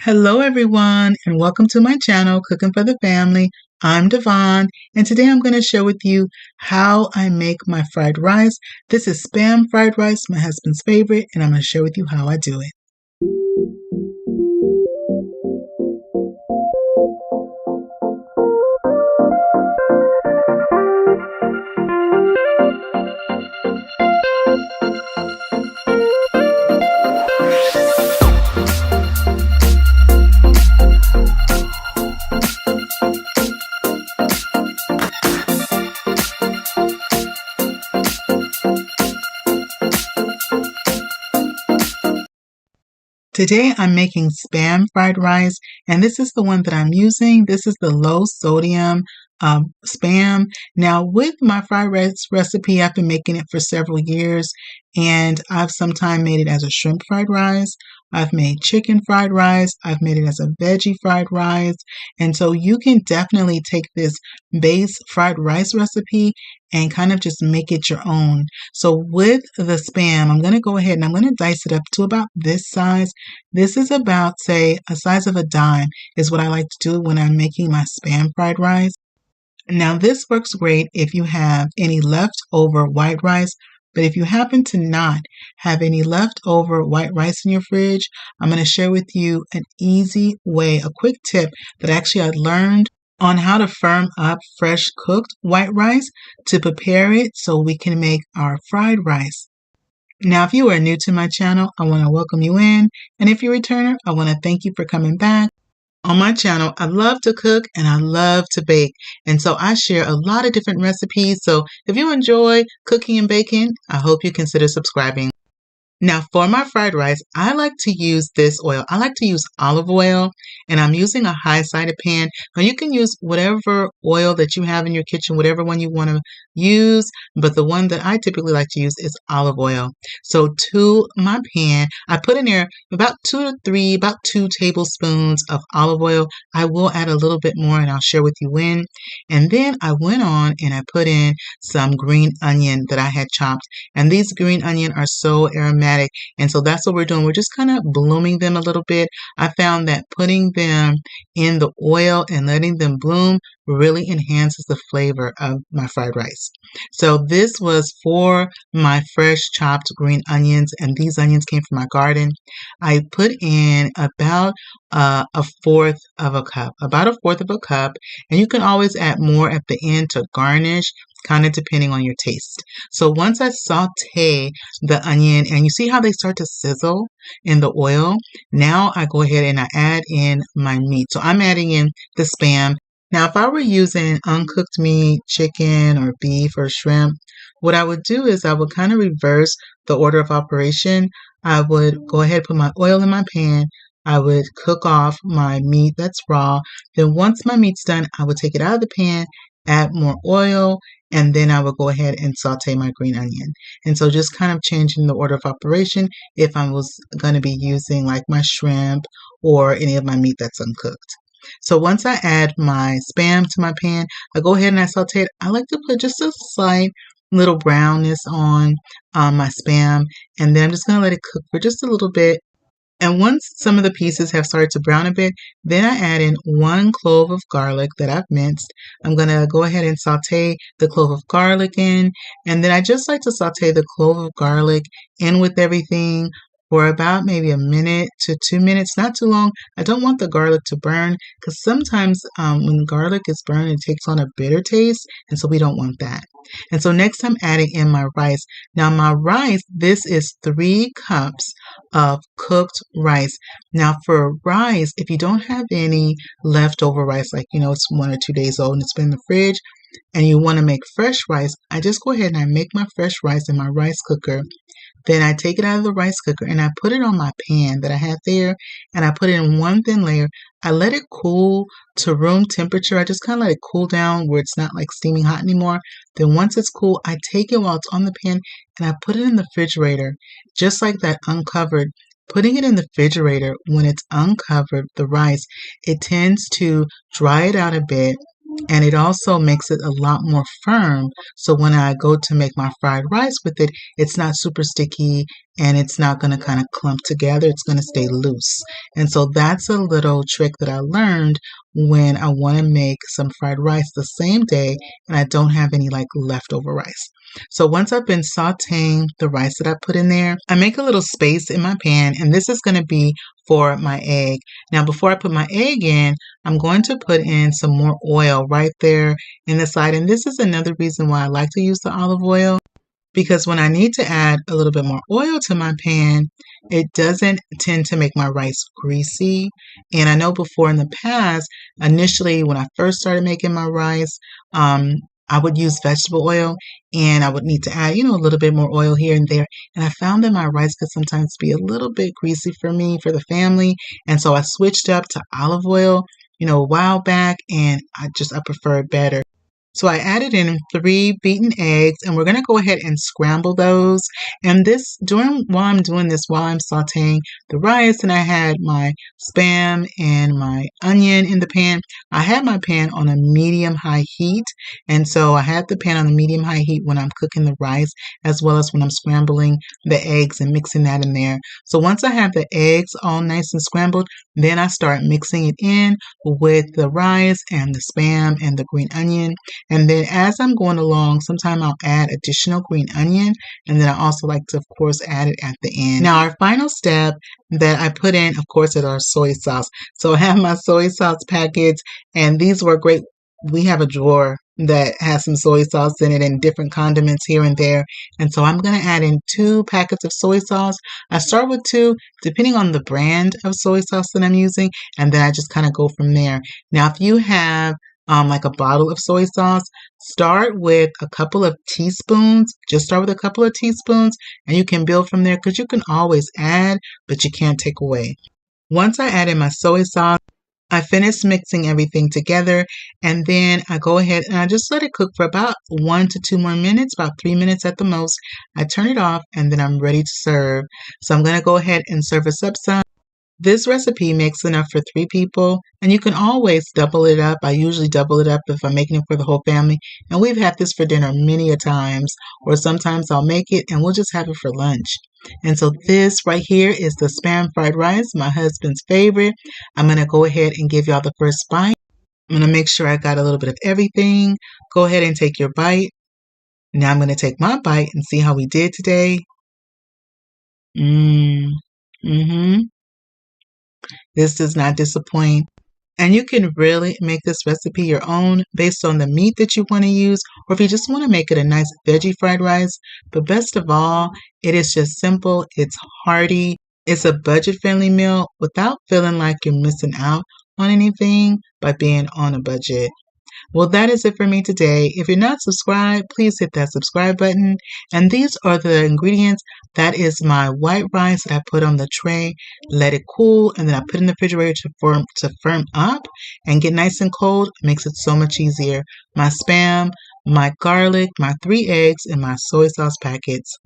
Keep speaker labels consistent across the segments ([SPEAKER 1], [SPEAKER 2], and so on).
[SPEAKER 1] Hello everyone and welcome to my channel, Cooking for the Family. I'm Dyvonne and today I'm going to share with you how I make my fried rice. This is Spam fried rice, my husband's favorite, and I'm going to share with you how I do it. Today I'm making Spam fried rice, and this is the one that I'm using. This is the low sodium Spam. Now with my fried rice recipe, I've been making it for several years, and I've sometimes made it as a shrimp fried rice. I've made chicken fried rice. I've made it as a veggie fried rice. And so you can definitely take this base fried rice recipe and kind of just make it your own. So with the Spam, I'm going to go ahead and I'm going to dice it up to about this size. This is about, say, a size of a dime is what I like to do when I'm making my Spam fried rice. Now this works great if you have any leftover white rice, but if you happen to not have any leftover white rice in your fridge, I'm going to share with you an easy way, a quick tip that actually I learned on how to firm up fresh cooked white rice to prepare it so we can make our fried rice. Now, if you are new to my channel, I want to welcome you in. And if you're a returner, I want to thank you for coming back. On my channel, I love to cook and I love to bake. And so I share a lot of different recipes. So if you enjoy cooking and baking, I hope you consider subscribing. Now for my fried rice, I like to use this oil. I like to use olive oil, and I'm using a high-sided pan. Now you can use whatever oil that you have in your kitchen, whatever one you want to use, but the one that I typically like to use is olive oil. So to my pan, I put in there about 2 tablespoons of olive oil. I will add a little bit more and I'll share with you when. And then I went on and I put in some green onion that I had chopped. And these green onion are so aromatic. And so that's what we're doing. We're just kind of blooming them a little bit. I found that putting them in the oil and letting them bloom really enhances the flavor of my fried rice. So this was for my fresh chopped green onions, and these onions came from my garden. I put in about a fourth of a cup, and you can always add more at the end to garnish, kind of depending on your taste. So once I saute the onion and you see how they start to sizzle in the oil, now I go ahead and I add in my meat. So I'm adding in the Spam. Now if I were using uncooked meat, chicken or beef or shrimp, what I would do is I would kind of reverse the order of operation. I would go ahead and put my oil in my pan. I would cook off my meat that's raw. Then once my meat's done, I would take it out of the pan, add more oil, and then I would go ahead and saute my green onion. And so just kind of changing the order of operation if I was going to be using like my shrimp or any of my meat that's uncooked. So once I add my Spam to my pan, I go ahead and I saute it. I like to put just a slight little brownness on my Spam, and then I'm just going to let it cook for just a little bit. And once some of the pieces have started to brown a bit, then I add in 1 clove of garlic that I've minced. I'm going to go ahead and saute the clove of garlic in. And then I just like to saute the clove of garlic in with everything for about maybe 1 minute to 2 minutes, not too long. I don't want the garlic to burn because sometimes when garlic is burned, it takes on a bitter taste, and so we don't want that. And so next I'm adding in my rice. Now my rice, this is 3 cups of cooked rice. Now for rice, if you don't have any leftover rice, like it's 1 or 2 days old and it's been in the fridge, and you want to make fresh rice, I just go ahead and I make my fresh rice in my rice cooker. Then I take it out of the rice cooker and I put it on my pan that I had there, and I put it in 1 thin layer. I let it cool to room temperature. I just kind of let it cool down where it's not like steaming hot anymore. Then once it's cool, I take it while it's on the pan and I put it in the refrigerator, just like that, uncovered. Putting it in the refrigerator when it's uncovered, the rice, it tends to dry it out a bit, and it also makes it a lot more firm. So when I go to make my fried rice with it, it's not super sticky and it's not going to kind of clump together. It's going to stay loose. And so that's a little trick that I learned when I want to make some fried rice the same day and I don't have any like leftover rice. So once I've been sauteing the rice that I put in there, I make a little space in my pan, and this is going to be for my egg. Now, before I put my egg in, I'm going to put in some more oil right there in the side. And this is another reason why I like to use the olive oil, because when I need to add a little bit more oil to my pan, it doesn't tend to make my rice greasy. And I know before in the past, initially when I first started making my rice, I would use vegetable oil, and I would need to add, a little bit more oil here and there. And I found that my rice could sometimes be a little bit greasy for me, for the family. And so I switched up to olive oil, a while back, and I prefer it better. So I added in 3 beaten eggs, and we're going to go ahead and scramble those. And while I'm doing this, while I'm sauteing the rice, and I had my Spam and my onion in the pan, I had my pan on a medium-high heat. And so I had the pan on a medium-high heat when I'm cooking the rice, as well as when I'm scrambling the eggs and mixing that in there. So once I have the eggs all nice and scrambled, then I start mixing it in with the rice and the Spam and the green onion. And then as I'm going along, sometimes I'll add additional green onion, and then I also like to, of course, add it at the end. Now, our final step that I put in, of course, is our soy sauce. So I have my soy sauce packets, and these were great. We have a drawer that has some soy sauce in it and different condiments here and there. And so I'm going to add in 2 packets of soy sauce. I start with 2, depending on the brand of soy sauce that I'm using, and then I just kind of go from there. Now, if you have like a bottle of soy sauce, start with a couple of teaspoons. Just start with a couple of teaspoons, and you can build from there, because you can always add, but you can't take away. Once I add in my soy sauce, I finish mixing everything together, and then I go ahead and I just let it cook for about 1 to 2 more minutes, about 3 minutes at the most. I turn it off, and then I'm ready to serve. So I'm going to go ahead and serve us up some. This recipe makes enough for 3 people, and you can always double it up. I usually double it up if I'm making it for the whole family, and we've had this for dinner many a times, or sometimes I'll make it and we'll just have it for lunch. And so this right here is the Spam fried rice, my husband's favorite. I'm going to go ahead and give y'all the first bite. I'm going to make sure I got a little bit of everything. Go ahead and take your bite. Now I'm going to take my bite and see how we did today. This does not disappoint. And you can really make this recipe your own based on the meat that you want to use, or if you just want to make it a nice veggie fried rice. But best of all, it is just simple, it's hearty, it's a budget-friendly meal without feeling like you're missing out on anything by being on a budget. Well, that is it for me today. If you're not subscribed, please hit that subscribe button. And these are the ingredients. That is my white rice that I put on the tray, let it cool, and then I put in the refrigerator to firm up and get nice and cold. It makes it so much easier. My Spam, my garlic, my 3 eggs, and my soy sauce packets.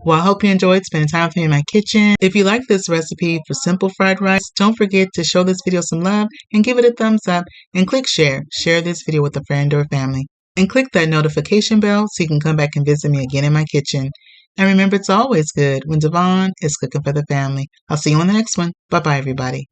[SPEAKER 1] Well, I hope you enjoyed spending time with me in my kitchen. If you like this recipe for simple fried rice, don't forget to show this video some love and give it a thumbs up, and click share. Share this video with a friend or family. And click that notification bell so you can come back and visit me again in my kitchen. And remember, it's always good when Dyvonne is cooking for the family. I'll see you on the next one. Bye-bye, everybody.